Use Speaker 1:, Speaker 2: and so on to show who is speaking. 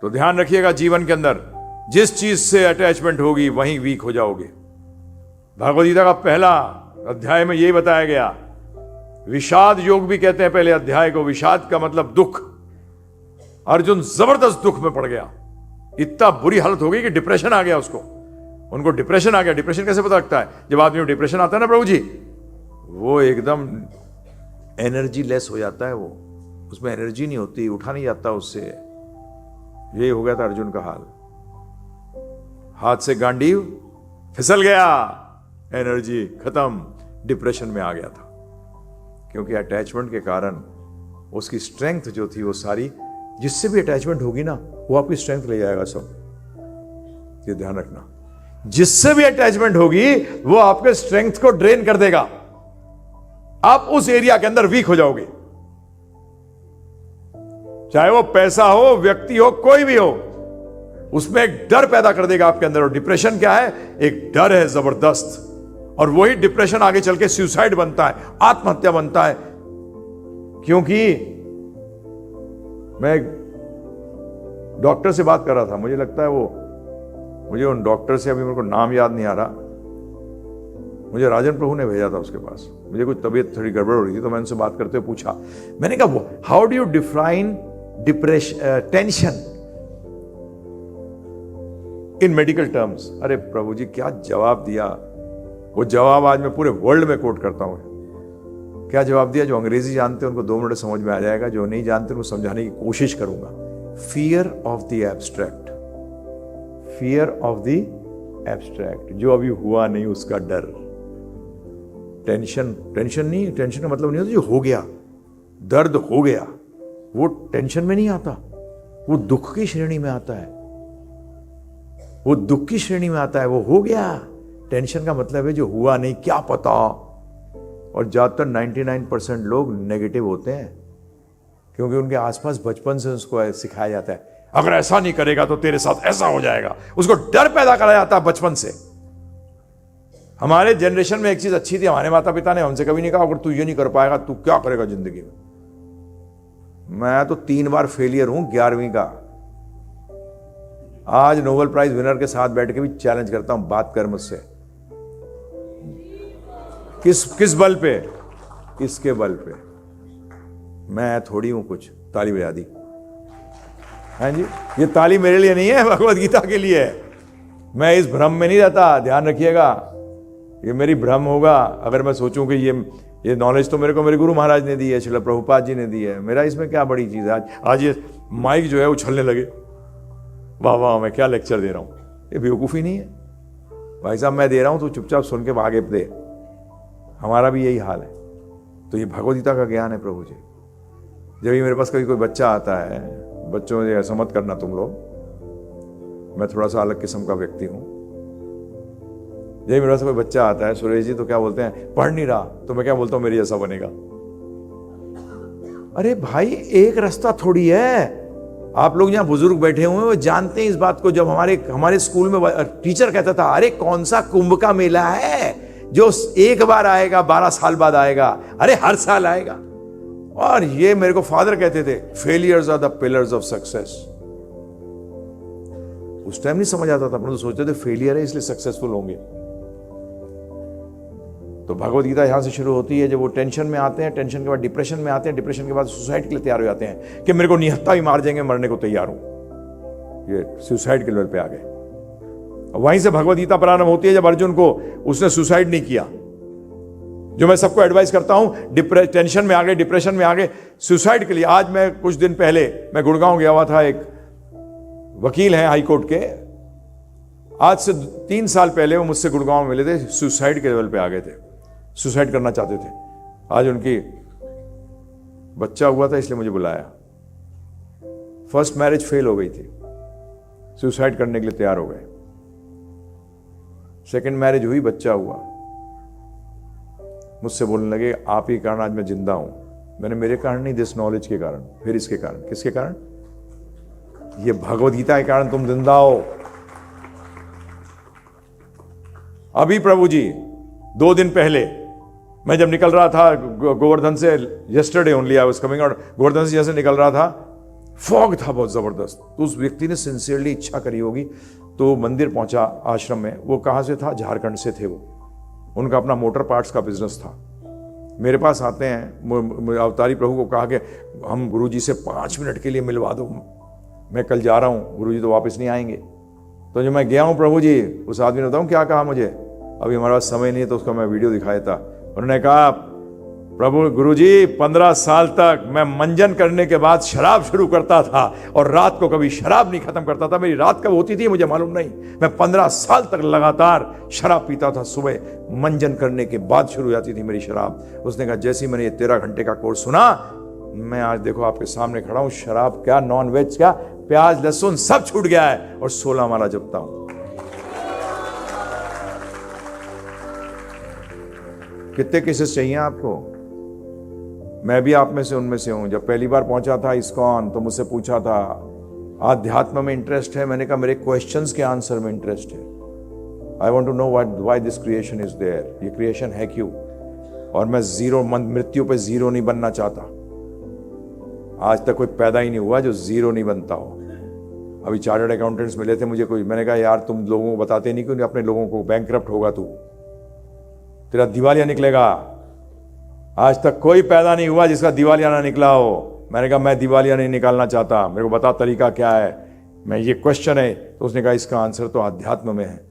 Speaker 1: तो ध्यान रखिएगा, जीवन के अंदर जिस चीज से अटैचमेंट होगी वहीं वीक हो जाओगे। भगवद गीता का पहला अध्याय में यही बताया गया। विषाद योग भी कहते हैं पहले अध्याय को। विषाद का मतलब दुख। अर्जुन जबरदस्त दुख में पड़ गया, इतना बुरी हालत हो गई कि डिप्रेशन आ गया उसको। उनको डिप्रेशन आ गया। डिप्रेशन कैसे पता लगता है? जब आदमी को डिप्रेशन आता है ना प्रभु जी, वो एकदम एनर्जी लेस हो जाता है, वो उसमें एनर्जी नहीं होती, उठा नहीं जाता उससे। यही हो गया था अर्जुन का हाल। हाथ से गांडीव फिसल गया, एनर्जी खत्म, डिप्रेशन में आ गया था। क्योंकि अटैचमेंट के कारण उसकी स्ट्रेंथ जो थी वो सारी, जिससे भी अटैचमेंट होगी ना वो आपकी स्ट्रेंथ ले जाएगा सब। ये ध्यान रखना, जिससे भी अटैचमेंट होगी वो आपके स्ट्रेंथ को ड्रेन कर देगा। आप उस एरिया के अंदर वीक हो जाओगे। चाहे वो पैसा हो, व्यक्ति हो, कोई भी हो, उसमें एक डर पैदा कर देगा आपके अंदर। और डिप्रेशन क्या है? एक डर है जबरदस्त। और वही डिप्रेशन आगे चल के सुसाइड बनता है, आत्महत्या बनता है। क्योंकि मैं एक डॉक्टर से बात कर रहा था, मुझे लगता है मुझे उन डॉक्टर से अभी मेरे को नाम याद नहीं आ रहा, मुझे राजन प्रभु ने भेजा था उसके पास। मुझे कुछ तबीयत थोड़ी गड़बड़ हो रही थी, तो मैंने उनसे बात करते हुए पूछा, मैंने कहा how do you define depression, tension in medical terms? अरे प्रभु जी क्या जवाब दिया। वो जवाब आज मैं पूरे वर्ल्ड में कोट करता हूं। क्या जवाब दिया? जो अंग्रेजी जानते हैं उनको 2 मिनट समझ में आ जाएगा, जो नहीं जानते उनको समझाने की कोशिश करूंगा। Fear of the abstract, fear of the abstract, जो अभी हुआ नहीं उसका डर। टेंशन नहीं, टेंशन का मतलब नहीं होता जो हो गया, दर्द हो गया, वो टेंशन में नहीं आता, वो दुख की श्रेणी में आता है। वो दुख की श्रेणी में आता है, वो हो गया। टेंशन का मतलब है जो हुआ नहीं, क्या पता। और ज्यादातर 99% लोग नेगेटिव होते हैं, क्योंकि उनके आसपास बचपन से उसको सिखाया जाता है, अगर ऐसा नहीं करेगा तो तेरे साथ ऐसा हो जाएगा। उसको डर पैदा कराया जाता है बचपन से। हमारे जनरेशन में एक चीज अच्छी थी, हमारे माता पिता ने हमसे कभी नहीं कहा अगर तू ये नहीं कर पाएगा तू क्या करेगा जिंदगी में। मैं तो 3 बार फेलियर हूं 11वीं का। आज नोबेल प्राइज विनर के साथ बैठ के भी चैलेंज करता हूं, बात कर मुझसे। किस बल पे? किसके बल पे? मैं थोड़ी हूं कुछ ताली बजा दी। हाँ जी, ये ताली मेरे लिए नहीं है, भगवद गीता के लिए है। मैं इस भ्रम में नहीं रहता, ध्यान रखिएगा। ये मेरी भ्रम होगा अगर मैं सोचूं कि ये नॉलेज तो मेरे को मेरे गुरु महाराज ने दी है, श्रील प्रभुपाद जी ने दी है, मेरा इसमें क्या बड़ी चीज है। आज ये माइक जो है उछलने लगे, वाह वाह मैं क्या लेक्चर दे रहा हूं, ये बेवकूफ़ी नहीं है भाई साहब। मैं दे रहा हूं तो चुपचाप सुन के आगे दे। हमारा भी यही हाल है। तो ये भगवद गीता का ज्ञान है प्रभु जी। जब भी मेरे पास कभी कोई बच्चा आता है, बच्चों से ऐसा मत करना तुम लोग, मैं थोड़ा सा अलग किस्म का व्यक्ति हूं। जब मेरे पास कोई बच्चा आता है, सुरेश जी तो क्या बोलते हैं, पढ़ नहीं रहा, तो मैं क्या बोलता हूं, मेरे जैसा बनेगा। अरे भाई एक रास्ता थोड़ी है। आप लोग यहाँ बुजुर्ग बैठे हुए हैं वो जानते हैं इस बात को। जब हमारे स्कूल में टीचर कहता था, अरे कौन सा कुंभ का मेला है जो एक बार आएगा, 12 साल बाद आएगा, अरे हर साल आएगा। और ये मेरे को फादर कहते थे, failures are the pillars of success. उस टाइम नहीं समझ आता था, परंतु सोचते थे फेलियर है इसलिए सक्सेसफुल होंगे। तो भगवद गीता यहां से शुरू होती है। जब वो टेंशन में आते हैं, टेंशन के बाद डिप्रेशन में आते हैं, डिप्रेशन के बाद सुसाइड के लिए तैयार हो जाते हैं कि मेरे को निहत्था भी मार देंगे, मरने को तैयार हूं। ये सुसाइड के लेवल पे आ गए। वहीं से भगवद गीता प्रारंभ होती है जब अर्जुन को उसने सुसाइड नहीं किया। जो मैं सबको एडवाइस करता हूं, टेंशन में आ गए, डिप्रेशन में आ गए, सुसाइड के लिए। आज मैं कुछ दिन पहले मैं गुड़गांव गया हुआ था, एक वकील हैं हाई कोर्ट के, आज से 3 साल पहले वो मुझसे गुड़गांव में मिले थे, सुसाइड के लेवल पे आ गए थे, सुसाइड करना चाहते थे। आज उनकी बच्चा हुआ था इसलिए मुझे बुलाया। फर्स्ट मैरिज फेल हो गई थी, सुसाइड करने के लिए तैयार हो गए। सेकंड मैरिज हुई, बच्चा हुआ, मुझसे बोलने लगे आप ही कारण आज मैं जिंदा हूं। मैंने मेरे कारण नहीं, दिस नॉलेज के कारण। फिर इसके कारण, किसके कारण? ये भगवद गीता के कारण तुम जिंदा हो। अभी प्रभु जी 2 दिन पहले मैं जब निकल रहा था गोवर्धन से, yesterday only I was coming out, Govardhan से जैसे निकल रहा था, फॉग था बहुत जबरदस्त। तो उस व्यक्ति ने सिंसियरली इच्छा करी होगी, तो मंदिर पहुंचा आश्रम में। वो कहाँ से था? झारखंड से थे वो। उनका अपना मोटर पार्ट्स का बिजनेस था। मेरे पास आते हैं, अवतारी प्रभु को कहा कि हम गुरुजी से 5 मिनट के लिए मिलवा दो, मैं कल जा रहा हूँ, गुरुजी तो वापस नहीं आएंगे। तो जब मैं गया हूँ प्रभु जी, उस आदमी ने बताऊँ क्या कहा मुझे, अभी हमारे पास समय नहीं है तो उसका मैं वीडियो दिखाया था। उन्होंने कहा प्रभु गुरुजी 15 साल तक मैं मंजन करने के बाद शराब शुरू करता था और रात को कभी शराब नहीं खत्म करता था। मेरी रात कब होती थी मुझे मालूम नहीं। मैं 15 साल तक लगातार शराब पीता था, सुबह मंजन करने के बाद शुरू हो जाती थी मेरी शराब। उसने कहा जैसे ही मैंने ये 13 घंटे का कोर्स सुना, मैं आज देखो आपके सामने खड़ा हूं, शराब क्या, नॉन वेज क्या, प्याज लहसुन सब छूट गया है और 16 माला जपता हूं। कितने केसेस चाहिए आपको? मैं भी आप में से उनमें से हूं। जब पहली बार पहुंचा था इस्कॉन तो मुझसे पूछा था आध्यात्म में इंटरेस्ट है? मैंने कहा मेरे क्वेश्चंस के आंसर में इंटरेस्ट है। I want to know why this creation is there, ये क्रिएशन है क्यों? और मैं जीरो, मृत्यु पे जीरो नहीं बनना चाहता। आज तक कोई पैदा ही नहीं हुआ जो जीरो नहीं बनता हो। अभी चार्टर्ड अकाउंटेंट्स मिले थे मुझे कोई, मैंने कहा यार तुम लोगों को बताते नहीं क्यों, अपने लोगों को, बैंकक्रप्ट होगा तू, तेरा दिवालिया निकलेगा। आज तक कोई पैदा नहीं हुआ जिसका दिवालिया ना निकला हो। मैंने कहा मैं दिवालिया नहीं निकालना चाहता, मेरे को बता तरीका क्या है। मैं ये क्वेश्चन है, तो उसने कहा इसका आंसर तो अध्यात्म में है।